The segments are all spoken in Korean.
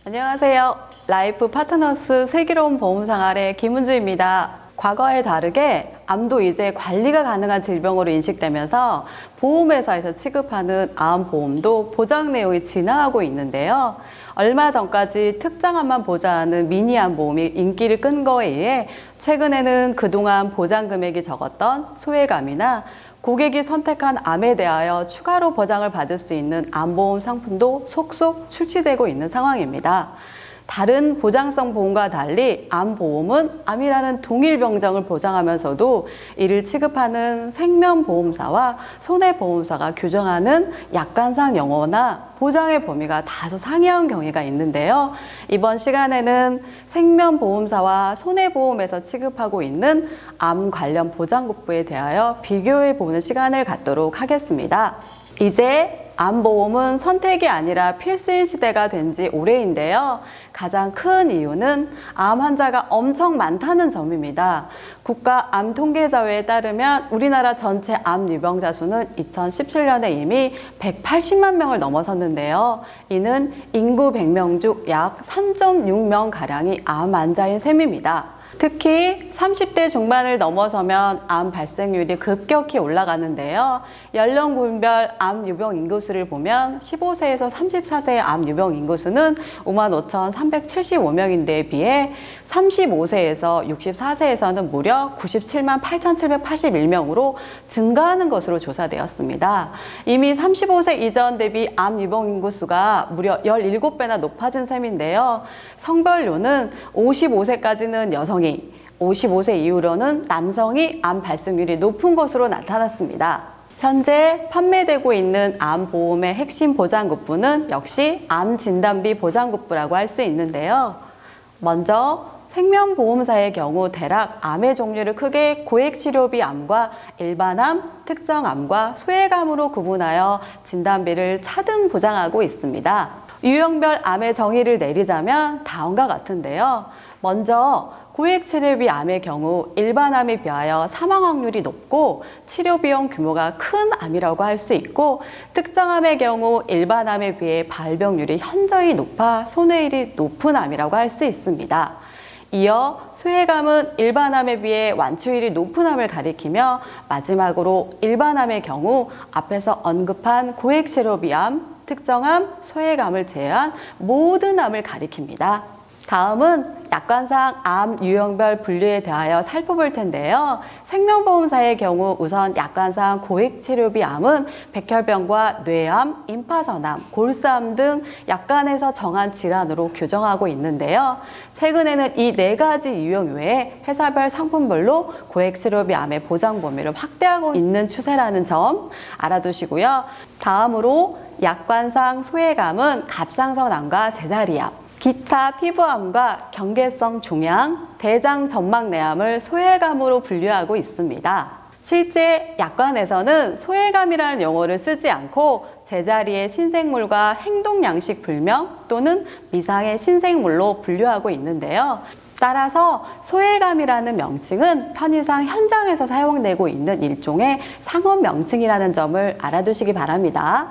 안녕하세요. 라이프 파트너스 슬기로운 보험생활의 김은주입니다. 과거에 다르게 암도 이제 관리가 가능한 질병으로 인식되면서 보험회사에서 취급하는 암보험도 보장 내용이 진화하고 있는데요. 얼마 전까지 특정 암만 보장하는 미니암 보험이 인기를 끈 거에 의해 최근에는 그동안 보장 금액이 적었던 소외감이나 고객이 선택한 암에 대하여 추가로 보장을 받을 수 있는 암보험 상품도 속속 출시되고 있는 상황입니다. 다른 보장성 보험과 달리 암보험은 암이라는 동일 병정을 보장하면서도 이를 취급하는 생명보험사와 손해보험사가 규정하는 약관상 용어나 보장의 범위가 다소 상이한 경우가 있는데요. 이번 시간에는 생명보험사와 손해보험에서 취급하고 있는 암 관련 보장급부에 대하여 비교해보는 시간을 갖도록 하겠습니다. 이제 암보험은 선택이 아니라 필수인 시대가 된 지 오래인데요. 가장 큰 이유는 암 환자가 엄청 많다는 점입니다. 국가암통계자료에 따르면 우리나라 전체 암 유병자 수는 2017년에 이미 180만 명을 넘어섰는데요. 이는 인구 100명 중 약 3.6명가량이 암 환자인 셈입니다. 특히 30대 중반을 넘어서면 암 발생률이 급격히 올라가는데요. 연령군별 암 유병 인구수를 보면 15세에서 34세의 암 유병 인구수는 55,375명인데에 비해 35세에서 64세에서는 무려 97만 8,781명으로 증가하는 것으로 조사되었습니다. 이미 35세 이전 대비 암 유병 인구수가 무려 17배나 높아진 셈인데요. 성별로는 55세까지는 여성이, 55세 이후로는 남성이 암 발생률이 높은 것으로 나타났습니다. 현재 판매되고 있는 암보험의 핵심 보장급부는 역시 암진단비 보장급부라고 할 수 있는데요. 먼저 생명보험사의 경우 대략 암의 종류를 크게 고액치료비 암과 일반암, 특정암과 소외감으로 구분하여 진단비를 차등 보장하고 있습니다. 유형별 암의 정의를 내리자면 다음과 같은데요. 먼저 고액치료비 암의 경우 일반암에 비하여 사망 확률이 높고 치료비용 규모가 큰 암이라고 할 수 있고, 특정암의 경우 일반암에 비해 발병률이 현저히 높아 손해율이 높은 암이라고 할 수 있습니다. 이어 소외감은 일반암에 비해 완치율이 높은 암을 가리키며, 마지막으로 일반암의 경우 앞에서 언급한 고액치료비암, 특정암, 소외감을 제외한 모든 암을 가리킵니다. 다음은 약관상 암 유형별 분류에 대하여 살펴볼 텐데요. 생명보험사의 경우 우선 약관상 고액치료비 암은 백혈병과 뇌암, 임파선암, 골수암 등 약관에서 정한 질환으로 규정하고 있는데요. 최근에는 이 네 가지 유형 외에 회사별 상품별로 고액치료비 암의 보장 범위를 확대하고 있는 추세라는 점 알아두시고요. 다음으로 약관상 소외감은 갑상선암과 제자리암, 기타 피부암과 경계성 종양, 대장 점막내암을 소외감으로 분류하고 있습니다. 실제 약관에서는 소외감이라는 용어를 쓰지 않고 제자리의 신생물과 행동양식 불명 또는 미상의 신생물로 분류하고 있는데요. 따라서 소외감이라는 명칭은 편의상 현장에서 사용되고 있는 일종의 상업 명칭이라는 점을 알아두시기 바랍니다.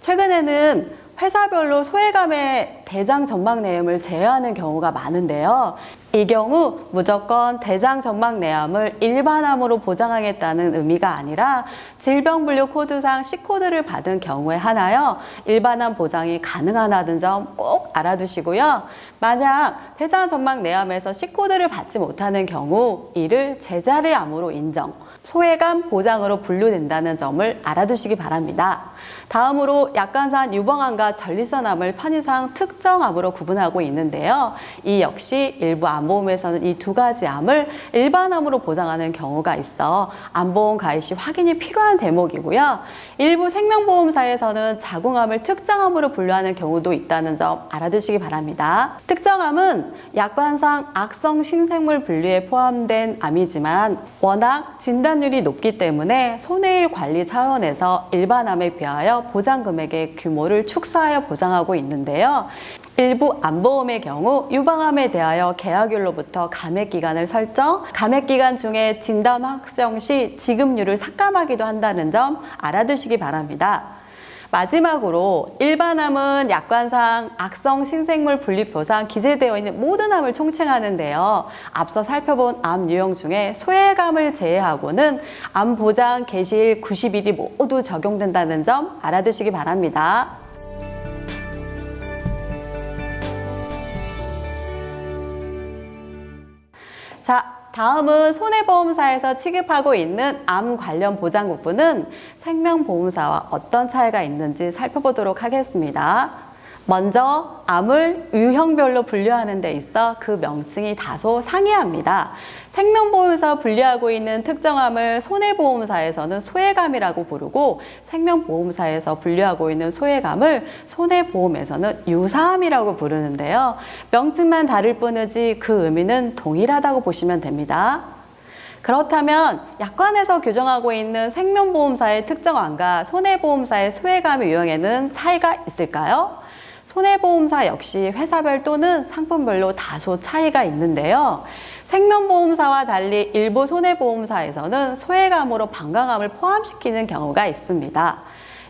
최근에는 회사별로 소외감의 대장 점막내암을 제외하는 경우가 많은데요. 이 경우 무조건 대장 점막내암을 일반암으로 보장하겠다는 의미가 아니라 질병분류 코드상 C코드를 받은 경우에 한하여 일반암 보장이 가능하다는 점 꼭 알아두시고요. 만약 대장 점막내암에서 C코드를 받지 못하는 경우 이를 제자리암으로 인정, 소외감 보장으로 분류된다는 점을 알아두시기 바랍니다. 다음으로 약관상 유방암과 전립선암을 편의상 특정암으로 구분하고 있는데요. 이 역시 일부 암보험에서는 이 두 가지 암을 일반암으로 보장하는 경우가 있어 암보험 가입 시 확인이 필요한 대목이고요. 일부 생명보험사에서는 자궁암을 특정암으로 분류하는 경우도 있다는 점 알아두시기 바랍니다. 특정암은 약관상 악성 신생물 분류에 포함된 암이지만 워낙 진단율이 높기 때문에 손해율 관리 차원에서 일반암에 비하여 보장 금액의 규모를 축소하여 보장하고 있는데요. 일부 암보험의 경우 유방암에 대하여 계약일로부터 감액기간을 설정, 감액기간 중에 진단 확정 시 지급률을 삭감하기도 한다는 점 알아두시기 바랍니다. 마지막으로 일반암은 약관상 악성 신생물 분리표상 기재되어 있는 모든 암을 총칭하는데요. 앞서 살펴본 암 유형 중에 소외감을 제외하고는 암 보장 개시일 90일이 모두 적용된다는 점 알아두시기 바랍니다. 자, 다음은 손해보험사에서 취급하고 있는 암 관련 보장급부는 생명보험사와 어떤 차이가 있는지 살펴보도록 하겠습니다. 먼저 암을 유형별로 분류하는 데 있어 그 명칭이 다소 상이합니다. 생명보험사 분류하고 있는 특정암을 손해보험사에서는 소외감이라고 부르고 생명보험사에서 분류하고 있는 소외감을 손해보험에서는 유사암이라고 부르는데요. 명칭만 다를 뿐이지 그 의미는 동일하다고 보시면 됩니다. 그렇다면 약관에서 규정하고 있는 생명보험사의 특정암과 손해보험사의 소외감의 유형에는 차이가 있을까요? 손해보험사 역시 회사별 또는 상품별로 다소 차이가 있는데요. 생명보험사와 달리 일부 손해보험사에서는 소외감으로 방광암을 포함시키는 경우가 있습니다.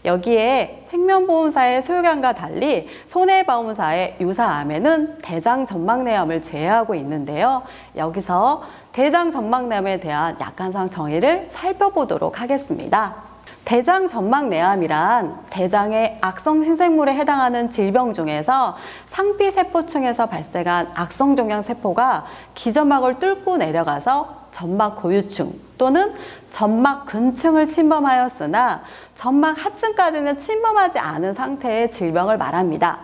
여기에 생명보험사의 소외감과 달리 손해보험사의 유사암에는 대장전막내암을 제외하고 있는데요. 여기서 대장전막내암에 대한 약관상 정의를 살펴보도록 하겠습니다. 대장전막내암이란 대장의 악성 신생물에 해당하는 질병 중에서 상피세포층에서 발생한 악성종양세포가 기점막을 뚫고 내려가서 점막 고유층 또는 점막 근층을 침범하였으나 점막 하층까지는 침범하지 않은 상태의 질병을 말합니다.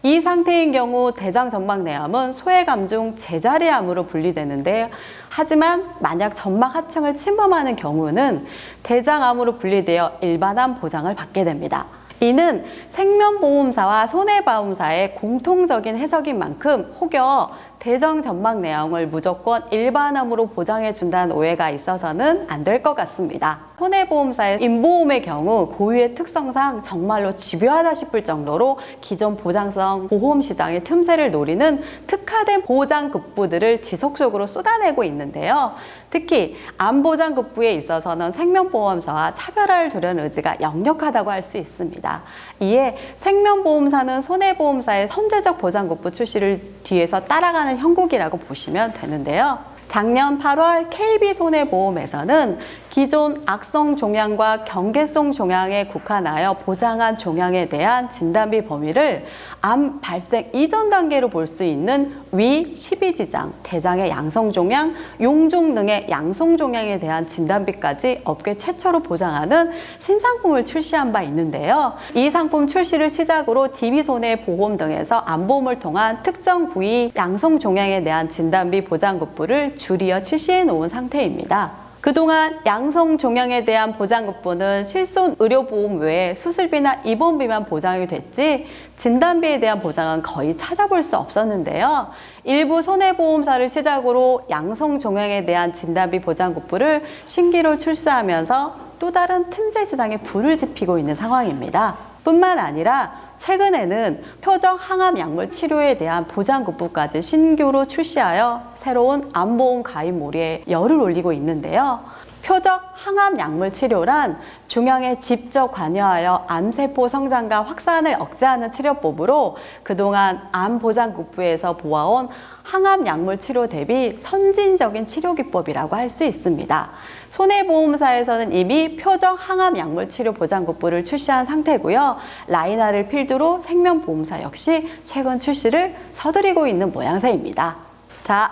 이 상태인 경우 대장전막내암은 소외감 중 제자리암으로 분리되는데 하지만 만약 점막 하층을 침범하는 경우는 대장암으로 분리되어 일반암 보장을 받게 됩니다. 이는 생명보험사와 손해보험사의 공통적인 해석인 만큼 혹여 대장전막내암을 무조건 일반암으로 보장해준다는 오해가 있어서는 안 될 것 같습니다. 손해보험사의 인보험의 경우 고유의 특성상 정말로 집요하다 싶을 정도로 기존 보장성 보험 시장의 틈새를 노리는 특화된 보장급부들을 지속적으로 쏟아내고 있는데요. 특히 암보장급부에 있어서는 생명보험사와 차별화를 두려는 의지가 역력하다고 할 수 있습니다. 이에 생명보험사는 손해보험사의 선제적 보장급부 출시를 뒤에서 따라가는 형국이라고 보시면 되는데요. 작년 8월 KB손해보험에서는 기존 악성 종양과 경계성 종양에 국한하여 보장한 종양에 대한 진단비 범위를 암 발생 이전 단계로 볼 수 있는 위 12지장, 대장의 양성종양, 용종 등의 양성종양에 대한 진단비까지 업계 최초로 보장하는 신상품을 출시한 바 있는데요. 이 상품 출시를 시작으로 DB손해보험 등에서 암보험을 통한 특정 부위 양성종양에 대한 진단비 보장급부를 줄이어 출시해 놓은 상태입니다. 그동안 양성종양에 대한 보장급부는 실손의료보험 외에 수술비나 입원비만 보장이 됐지 진단비에 대한 보장은 거의 찾아볼 수 없었는데요. 일부 손해보험사를 시작으로 양성종양에 대한 진단비 보장급부를 신기로 출시하면서 또 다른 틈새 시장에 불을 지피고 있는 상황입니다. 뿐만 아니라 최근에는 표적 항암 약물 치료에 대한 보장급부까지 신규로 출시하여 새로운 암보험 가입 몰이에 열을 올리고 있는데요. 표적 항암 약물 치료란 종양에 직접 관여하여 암세포 성장과 확산을 억제하는 치료법으로 그동안 암보장급부에서 보아온 항암 약물 치료 대비 선진적인 치료 기법이라고 할 수 있습니다. 손해보험사에서는 이미 표적 항암 약물 치료 보장급부를 출시한 상태고요. 라이나를 필두로 생명보험사 역시 최근 출시를 서두르고 있는 모양새입니다. 자,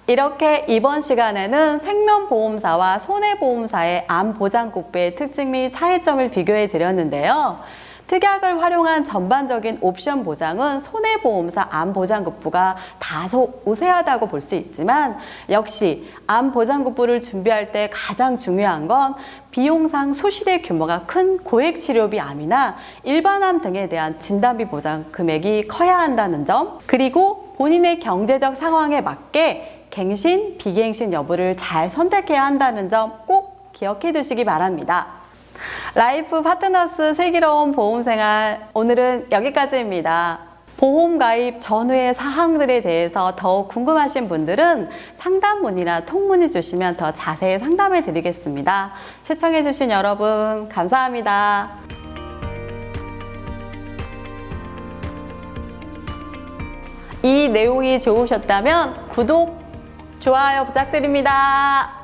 이렇게 이번 시간에는 생명보험사와 손해보험사의 암보장급부의 특징 및 차이점을 비교해 드렸는데요. 특약을 활용한 전반적인 옵션 보장은 손해보험사 암보장급부가 다소 우세하다고 볼 수 있지만 역시 암보장급부를 준비할 때 가장 중요한 건 비용상 수실의 규모가 큰 고액치료비 암이나 일반암 등에 대한 진단비 보장 금액이 커야 한다는 점, 그리고 본인의 경제적 상황에 맞게 갱신, 비갱신 여부를 잘 선택해야 한다는 점 꼭 기억해 두시기 바랍니다. 라이프 파트너스 슬기로운 보험생활, 오늘은 여기까지입니다. 보험 가입 전후의 사항들에 대해서 더욱 궁금하신 분들은 상담 문의나 통문의 주시면 더 자세히 상담해 드리겠습니다. 시청해 주신 여러분 감사합니다. 이 내용이 좋으셨다면 구독, 좋아요 부탁드립니다.